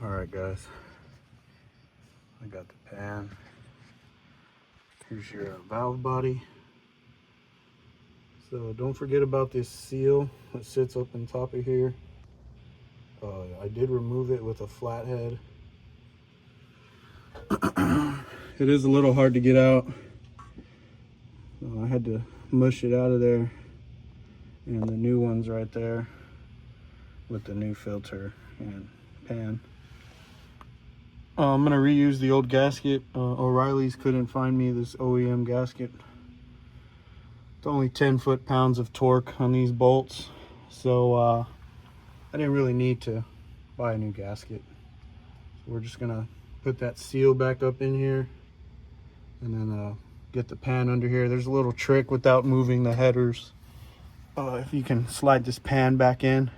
All right, guys. I got the pan. Here's your valve body. So don't forget about this seal that sits up on top of here. I did remove it with a flathead. It is a little hard to get out. I had to mush it out of there. And the new one's right there with the new filter and pan. I'm gonna reuse the old gasket. O'Reilly's couldn't find me this OEM gasket. It's only 10 foot-pounds of torque on these bolts, so I didn't really need to buy a new gasket. So we're just gonna put that seal back up in here and then get the pan under here. There's a little trick without moving the headers. If you can slide this pan back in.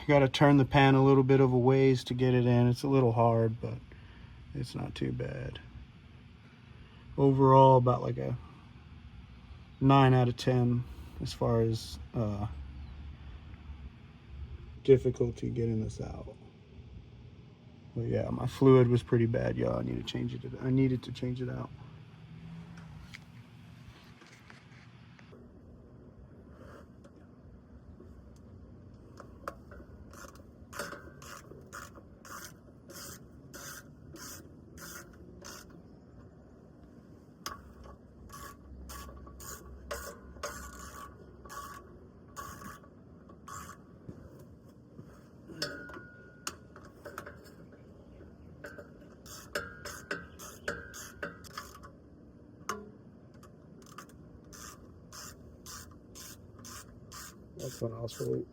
You got to turn the pan a little bit of a ways to get it in. It's a little hard, but it's not too bad. Overall, about like a 9 out of 10 as far as difficulty getting this out. But yeah, my fluid was pretty bad, y'all. I needed to change it out. That's when I'll sleep.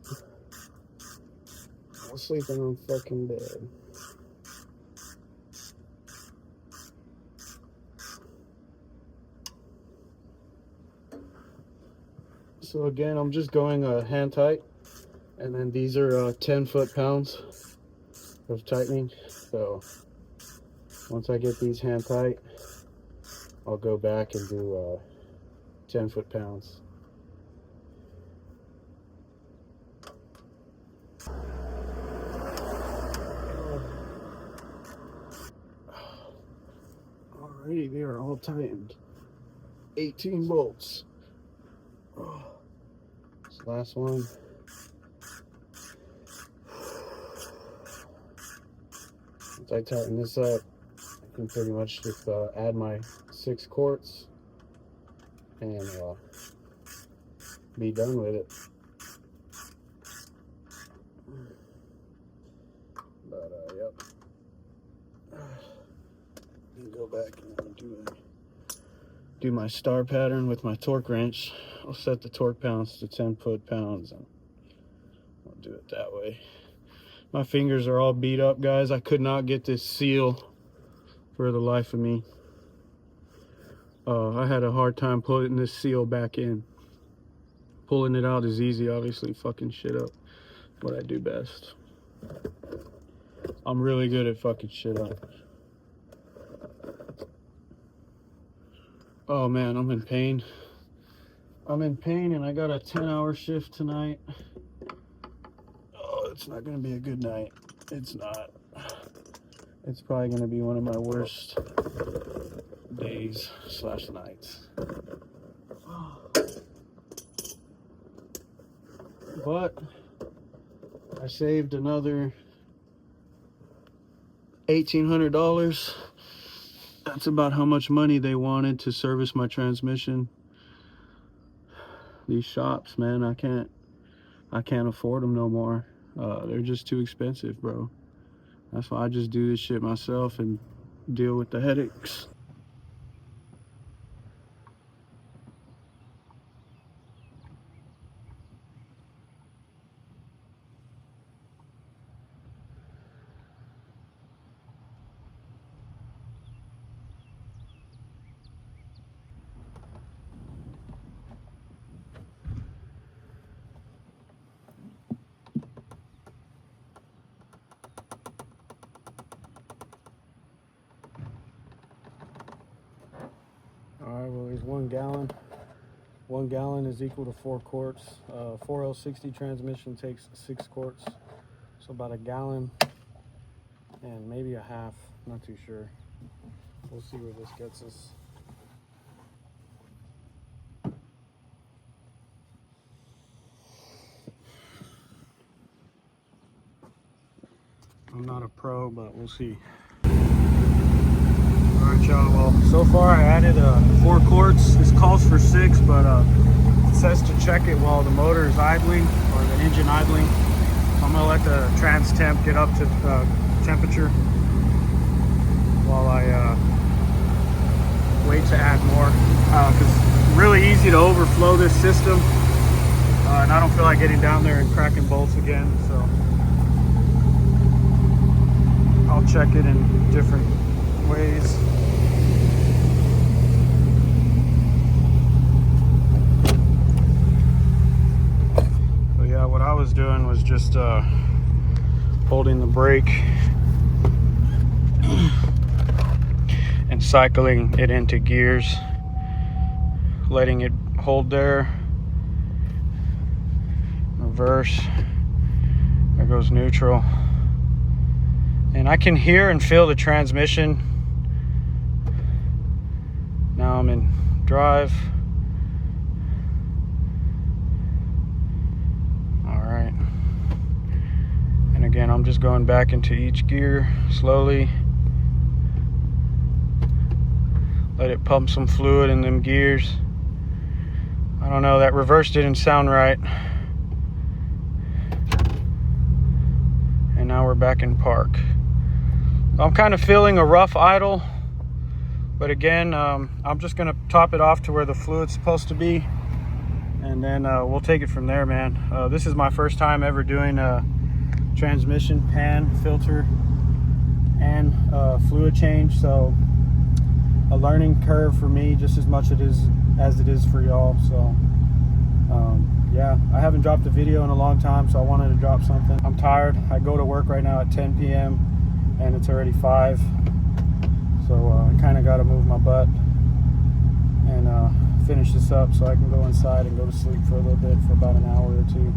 I'll sleep in my fucking bed. So again, I'm just going hand tight, and then these are 10 foot-pounds of tightening. So once I get these hand tight, I'll go back and do 10 foot-pounds. Alrighty, they are all tightened. 18 bolts. This last one. Once I tighten this up, I can pretty much just add my 6 quarts and be done with it. But yep. Go back and do my star pattern with my torque wrench. I'll set the torque pounds to 10 foot-pounds and I'll do it that way. My fingers are all beat up, guys. I could not get this seal for the life of me. I had a hard time putting this seal back in. Pulling it out is easy, obviously. Fucking shit up, what I do best. I'm really good at fucking shit up. Oh man, I'm in pain. I'm in pain and I got a 10-hour shift tonight. Oh, it's not gonna be a good night. It's not. It's probably gonna be one of my worst days / nights. But I saved another $1,800. That's about how much money they wanted to service my transmission. These shops, man, I can't afford them no more. They're just too expensive, bro. That's why I just do this shit myself and deal with the headaches. Alright, well, there's 1 gallon. 1 gallon is equal to 4 quarts. 4L60 transmission takes 6 quarts. So about a gallon and maybe a half, not too sure. We'll see where this gets us. I'm not a pro, but we'll see. Alright y'all, well so far I added 4 quarts. This calls for 6, but it says to check it while the motor is idling, or the engine idling. So I'm gonna let the trans temp get up to temperature while I wait to add more, because it's really easy to overflow this system, and I don't feel like getting down there and cracking bolts again, so I'll check it in different ways. So yeah, what I was doing was just holding the brake and cycling it into gears, letting it hold there, reverse, there goes neutral, and I can hear and feel the transmission. Now I'm in drive. All right, and again I'm just going back into each gear slowly. Let it pump some fluid in them gears. I don't know, that reverse didn't sound right. And now we're back in park. I'm kind of feeling a rough idle, but again, I'm just gonna top it off to where the fluid's supposed to be, and then we'll take it from there, man. This is my first time ever doing a transmission, pan, filter, and fluid change, so a learning curve for me just as much as it is for y'all. So yeah, I haven't dropped a video in a long time, so I wanted to drop something. I'm tired. I go to work right now at 10 p.m. and it's already 5, so I kind of got to move my butt and finish this up so I can go inside and go to sleep for a little bit, for about an hour or 2.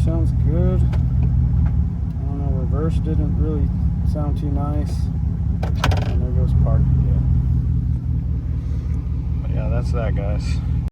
Sounds good. I don't know, reverse didn't really sound too nice. And there goes park again. But yeah, that's that, guys.